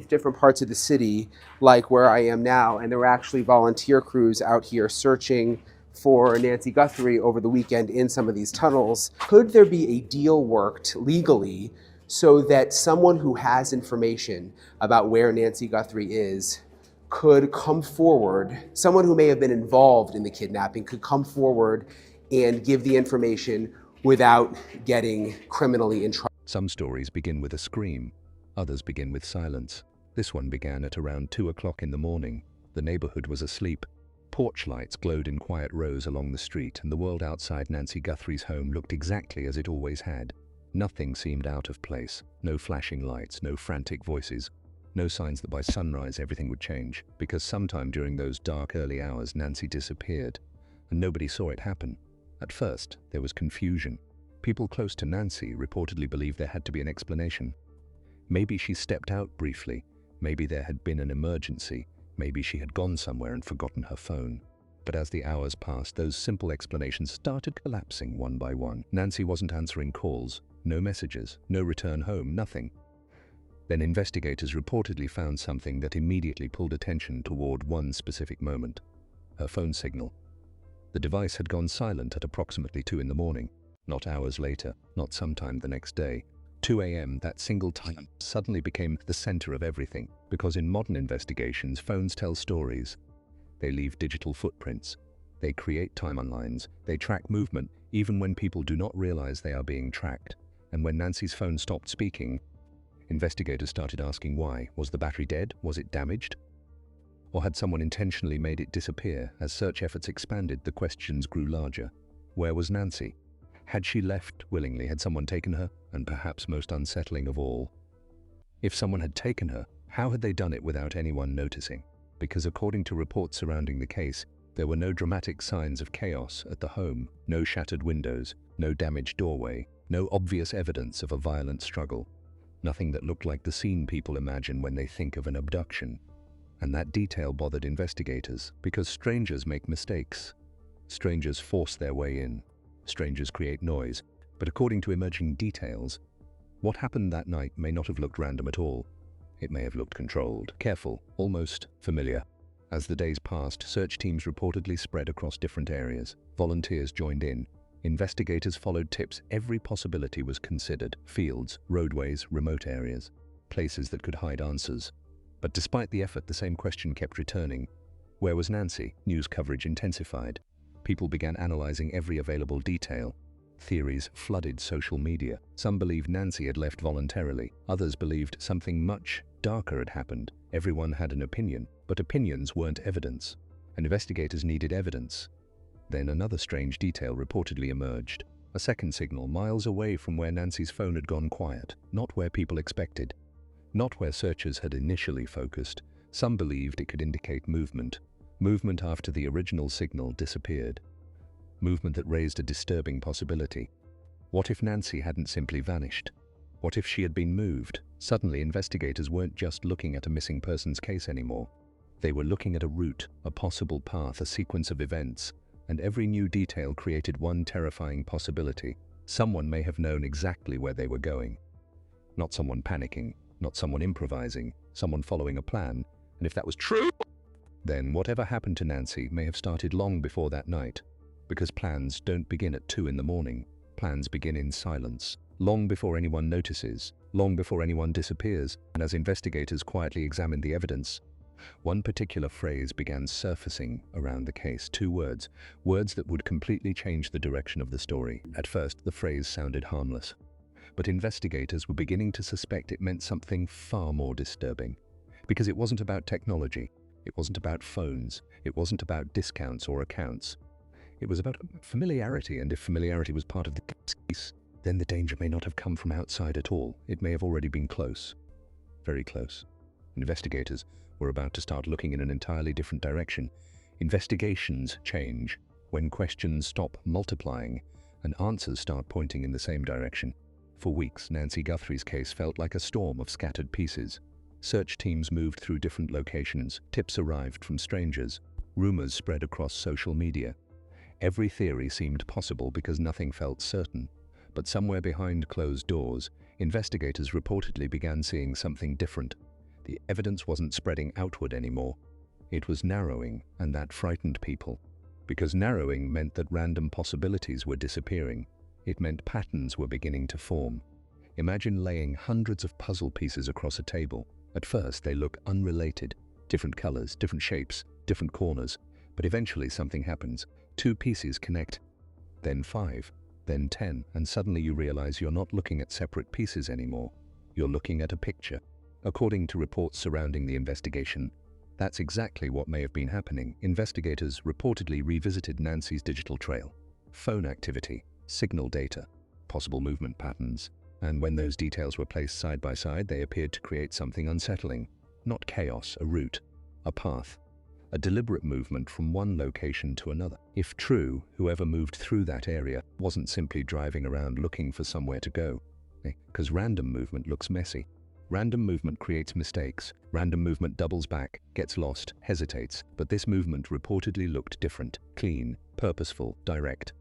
different parts of the city, like where I am now, and there were actually volunteer crews out here searching for Nancy Guthrie over the weekend in some of these tunnels. Could there be a deal worked legally so that someone who has information about where Nancy Guthrie is could come forward, someone who may have been involved in the kidnapping could come forward and give the information without getting criminally in trouble? Some stories begin with a scream, others begin with silence. This one began at around 2 o'clock in the morning. The neighborhood was asleep. Porch lights glowed in quiet rows along the street, and the world outside Nancy Guthrie's home looked exactly as it always had. Nothing seemed out of place. No flashing lights, no frantic voices, no signs that by sunrise everything would change, because sometime during those dark early hours Nancy disappeared, and nobody saw it happen. At first, there was confusion. People close to Nancy reportedly believed there had to be an explanation. Maybe she stepped out briefly, maybe there had been an emergency, maybe she had gone somewhere and forgotten her phone. But as the hours passed, those simple explanations started collapsing one by one. Nancy wasn't answering calls, no messages, no return home, nothing. Then investigators reportedly found something that immediately pulled attention toward one specific moment: her phone signal. The device had gone silent at approximately 2 in the morning, not hours later, not sometime the next day. 2 a.m., that single time suddenly became the center of everything, because in modern investigations, phones tell stories. They leave digital footprints. They create timelines. They track movement, even when people do not realize they are being tracked. And when Nancy's phone stopped speaking, investigators started asking why. Was the battery dead? Was it damaged? Or had someone intentionally made it disappear? As search efforts expanded, the questions grew larger. Where was Nancy? Had she left willingly? Had someone taken her? And perhaps most unsettling of all, if someone had taken her, how had they done it without anyone noticing? Because according to reports surrounding the case, there were no dramatic signs of chaos at the home, no shattered windows, no damaged doorway, no obvious evidence of a violent struggle. Nothing that looked like the scene people imagine when they think of an abduction. And that detail bothered investigators, because strangers make mistakes. Strangers force their way in. Strangers create noise. But according to emerging details, what happened that night may not have looked random at all. It may have looked controlled, careful, almost familiar. As the days passed, search teams reportedly spread across different areas. Volunteers joined in. Investigators followed tips. Every possibility was considered: fields, roadways, remote areas, places that could hide answers. But despite the effort, the same question kept returning. Where was Nancy? News coverage intensified. People began analyzing every available detail. Theories flooded social media. Some believed Nancy had left voluntarily. Others believed something much darker had happened. Everyone had an opinion, but opinions weren't evidence. And investigators needed evidence. Then another strange detail reportedly emerged. A second signal miles away from where Nancy's phone had gone quiet. Not where people expected. Not where searchers had initially focused. Some believed it could indicate movement. Movement after the original signal disappeared. Movement that raised a disturbing possibility. What if Nancy hadn't simply vanished? What if she had been moved? Suddenly, investigators weren't just looking at a missing persons case anymore. They were looking at a route, a possible path, a sequence of events, and every new detail created one terrifying possibility. Someone may have known exactly where they were going. Not someone panicking, not someone improvising, someone following a plan. And if that was true, then whatever happened to Nancy may have started long before that night. Because plans don't begin at 2 in the morning. Plans begin in silence, long before anyone notices, long before anyone disappears. And as investigators quietly examined the evidence, one particular phrase began surfacing around the case. 2 words, words that would completely change the direction of the story. At first, the phrase sounded harmless, but investigators were beginning to suspect it meant something far more disturbing. Because it wasn't about technology, it wasn't about phones, it wasn't about discounts or accounts. It was about familiarity, and if familiarity was part of the case, then the danger may not have come from outside at all. It may have already been close, very close. Investigators were about to start looking in an entirely different direction. Investigations change when questions stop multiplying and answers start pointing in the same direction. For weeks, Nancy Guthrie's case felt like a storm of scattered pieces. Search teams moved through different locations. Tips arrived from strangers. Rumors spread across social media. Every theory seemed possible because nothing felt certain. But somewhere behind closed doors, investigators reportedly began seeing something different. The evidence wasn't spreading outward anymore. It was narrowing, and that frightened people. Because narrowing meant that random possibilities were disappearing. It meant patterns were beginning to form. Imagine laying hundreds of puzzle pieces across a table. At first, they look unrelated. Different colors, different shapes, different corners. But eventually something happens. 2 pieces connect. Then 5. Then 10. And suddenly you realize you're not looking at separate pieces anymore. You're looking at a picture. According to reports surrounding the investigation, that's exactly what may have been happening. Investigators reportedly revisited Nancy's digital trail, phone activity, signal data, possible movement patterns, and when those details were placed side by side, they appeared to create something unsettling. Not chaos, a route, a path, a deliberate movement from one location to another. If true, whoever moved through that area wasn't simply driving around looking for somewhere to go, because random movement looks messy. Random movement creates mistakes. Random movement doubles back, gets lost, hesitates. But this movement reportedly looked different, clean, purposeful, direct.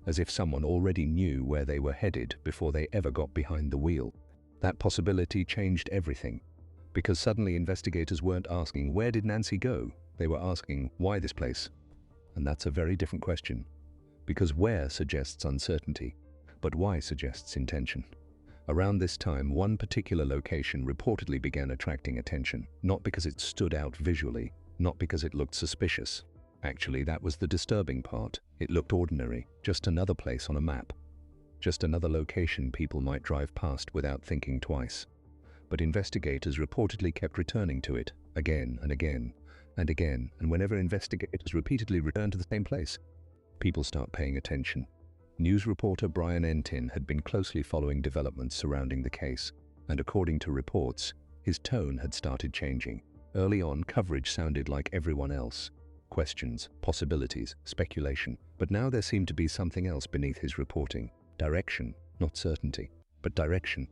As if someone already knew where they were headed before they ever got behind the wheel. That possibility changed everything. Because suddenly investigators weren't asking, where did Nancy go? They were asking, why this place? And that's a very different question. Because where suggests uncertainty, but why suggests intention. Around this time, one particular location reportedly began attracting attention, not because it stood out visually, not because it looked suspicious. Actually, that was the disturbing part. It looked ordinary, just another place on a map. Just another location people might drive past without thinking twice. But investigators reportedly kept returning to it, again and again, and again, and whenever investigators repeatedly returned to the same place, people start paying attention. News reporter Brian Entin had been closely following developments surrounding the case, and according to reports, his tone had started changing. Early on, coverage sounded like everyone else. Questions, possibilities, speculation. But now there seemed to be something else beneath his reporting. Direction, not certainty, but direction.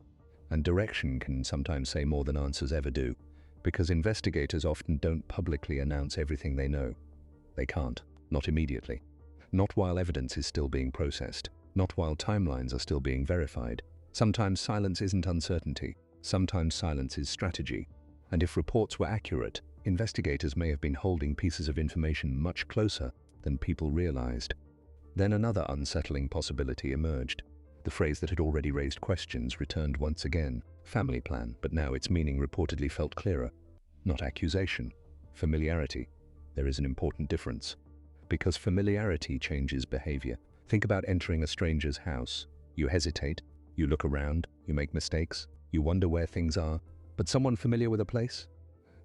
And direction can sometimes say more than answers ever do, because investigators often don't publicly announce everything they know. They can't, not immediately. Not while evidence is still being processed, not while timelines are still being verified. Sometimes silence isn't uncertainty, sometimes silence is strategy. And if reports were accurate, investigators may have been holding pieces of information much closer than people realized. Then another unsettling possibility emerged. The phrase that had already raised questions returned once again. Family plan, but now its meaning reportedly felt clearer. Not accusation, familiarity. There is an important difference. Because familiarity changes behavior. Think about entering a stranger's house. You hesitate, you look around, you make mistakes, you wonder where things are. But someone familiar with a place?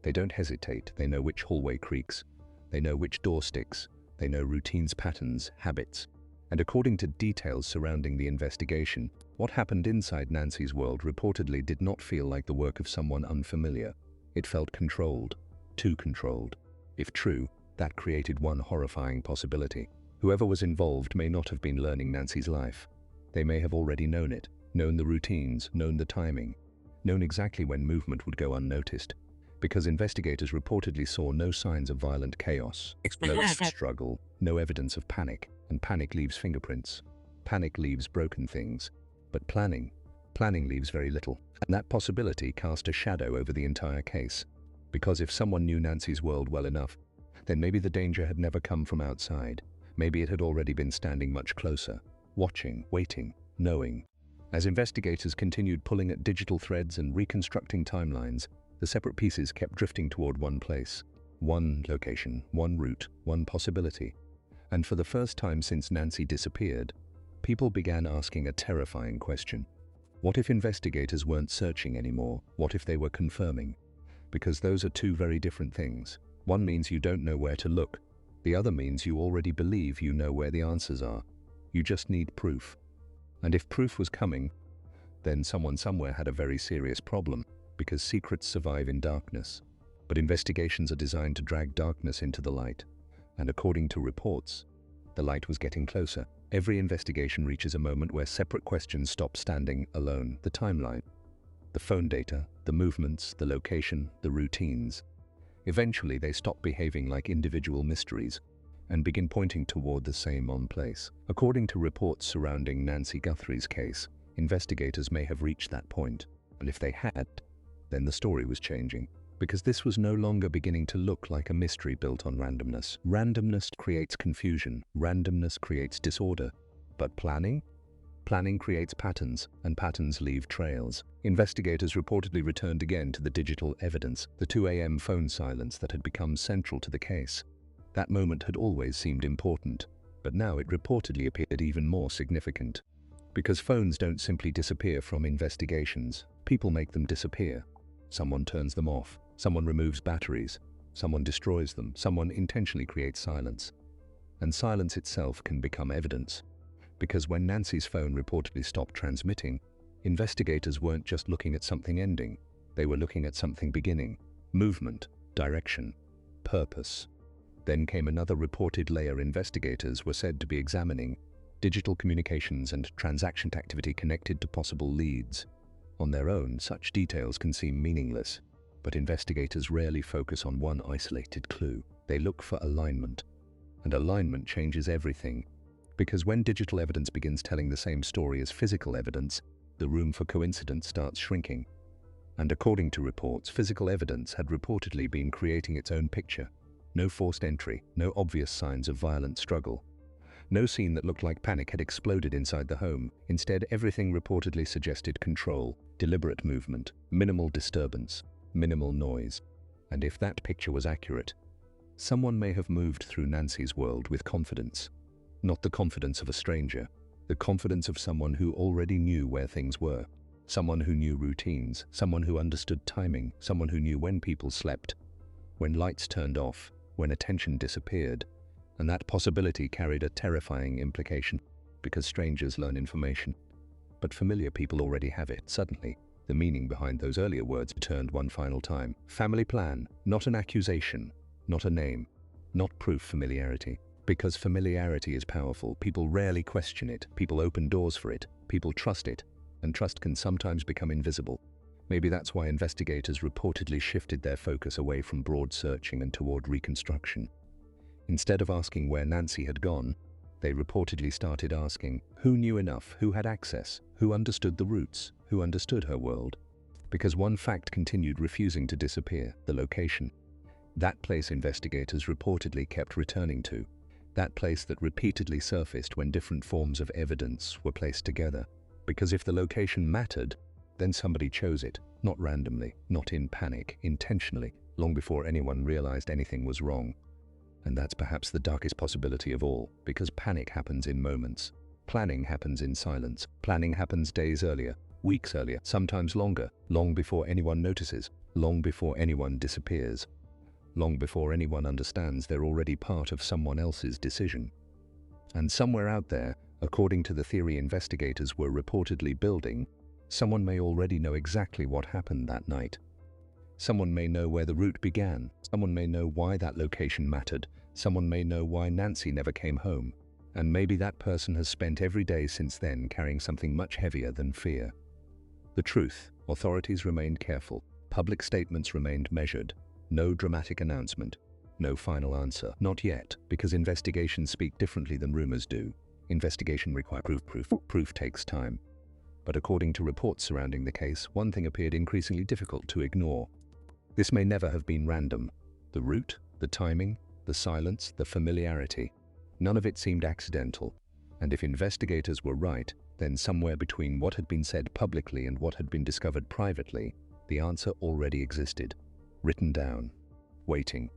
They don't hesitate. They know which hallway creaks. They know which door sticks. They know routines, patterns, habits. And according to details surrounding the investigation, what happened inside Nancy's world reportedly did not feel like the work of someone unfamiliar. It felt controlled, too controlled. If true, that created one horrifying possibility. Whoever was involved may not have been learning Nancy's life. They may have already known it, known the routines, known the timing, known exactly when movement would go unnoticed. Because investigators reportedly saw no signs of violent chaos, no struggle, no evidence of panic. And panic leaves fingerprints. Panic leaves broken things. But planning leaves very little. And that possibility cast a shadow over the entire case. Because if someone knew Nancy's world well enough, then maybe the danger had never come from outside. Maybe it had already been standing much closer, watching, waiting, knowing. As investigators continued pulling at digital threads and reconstructing timelines, the separate pieces kept drifting toward one place. One location, one route, one possibility. And for the first time since Nancy disappeared, people began asking a terrifying question. What if investigators weren't searching anymore? What if they were confirming? Because those are two very different things. One means you don't know where to look. The other means you already believe you know where the answers are. You just need proof. And if proof was coming, then someone somewhere had a very serious problem, because secrets survive in darkness. But investigations are designed to drag darkness into the light. And according to reports, the light was getting closer. Every investigation reaches a moment where separate questions stop standing alone. The timeline, the phone data, the movements, the location, the routines. Eventually, they stop behaving like individual mysteries and begin pointing toward the same place. According to reports surrounding Nancy Guthrie's case, investigators may have reached that point. And if they had, then the story was changing. Because this was no longer beginning to look like a mystery built on randomness. Randomness creates confusion. Randomness creates disorder. But planning? Planning creates patterns, and patterns leave trails. Investigators reportedly returned again to the digital evidence, the 2 a.m. phone silence that had become central to the case. That moment had always seemed important, but now it reportedly appeared even more significant. Because phones don't simply disappear from investigations. People make them disappear. Someone turns them off. Someone removes batteries. Someone destroys them. Someone intentionally creates silence. And silence itself can become evidence. Because when Nancy's phone reportedly stopped transmitting, investigators weren't just looking at something ending. They were looking at something beginning. Movement, direction, purpose. Then came another reported layer. Investigators were said to be examining digital communications and transaction activity connected to possible leads. On their own, such details can seem meaningless, but investigators rarely focus on one isolated clue. They look for alignment. And alignment changes everything. Because when digital evidence begins telling the same story as physical evidence, the room for coincidence starts shrinking. And according to reports, physical evidence had reportedly been creating its own picture. No forced entry, no obvious signs of violent struggle. No scene that looked like panic had exploded inside the home. Instead, everything reportedly suggested control, deliberate movement, minimal disturbance, minimal noise. And if that picture was accurate, someone may have moved through Nancy's world with confidence. Not the confidence of a stranger, the confidence of someone who already knew where things were. Someone who knew routines, someone who understood timing, someone who knew when people slept, when lights turned off, when attention disappeared. And that possibility carried a terrifying implication, because strangers learn information. But familiar people already have it. Suddenly, the meaning behind those earlier words returned one final time. Family plan, not an accusation, not a name, not proof. Familiarity. Because familiarity is powerful, people rarely question it, people open doors for it, people trust it, and trust can sometimes become invisible. Maybe that's why investigators reportedly shifted their focus away from broad searching and toward reconstruction. Instead of asking where Nancy had gone, they reportedly started asking who knew enough, who had access, who understood the roots, who understood her world. Because one fact continued refusing to disappear: the location. That place investigators reportedly kept returning to. That place that repeatedly surfaced when different forms of evidence were placed together. Because if the location mattered, then somebody chose it, not randomly, not in panic, intentionally, long before anyone realized anything was wrong. And that's perhaps the darkest possibility of all, because panic happens in moments. Planning happens in silence. Planning happens days earlier, weeks earlier, sometimes longer, long before anyone notices, long before anyone disappears, long before anyone understands they're already part of someone else's decision. And somewhere out there, according to the theory investigators were reportedly building, someone may already know exactly what happened that night. Someone may know where the route began. Someone may know why that location mattered. Someone may know why Nancy never came home. And maybe that person has spent every day since then carrying something much heavier than fear. The truth: authorities remained careful. Public statements remained measured. No dramatic announcement. No final answer. Not yet, because investigations speak differently than rumors do. Investigation requires proof. Proof takes time. But according to reports surrounding the case, one thing appeared increasingly difficult to ignore. This may never have been random. The route, the timing, the silence, the familiarity. None of it seemed accidental. And if investigators were right, then somewhere between what had been said publicly and what had been discovered privately, the answer already existed. Written down. Waiting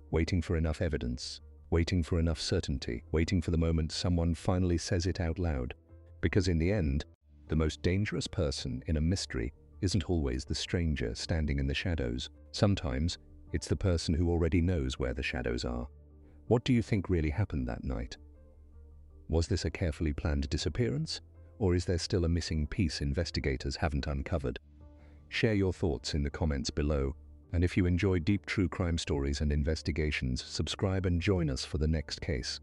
for enough evidence. Waiting for enough certainty. Waiting for the moment someone finally says it out loud. Because in the end, the most dangerous person in a mystery isn't always the stranger standing in the shadows. Sometimes, it's the person who already knows where the shadows are. What do you think really happened that night? Was this a carefully planned disappearance? Or is there still a missing piece investigators haven't uncovered? Share your thoughts in the comments below. And if you enjoy deep true crime stories and investigations, subscribe and join us for the next case.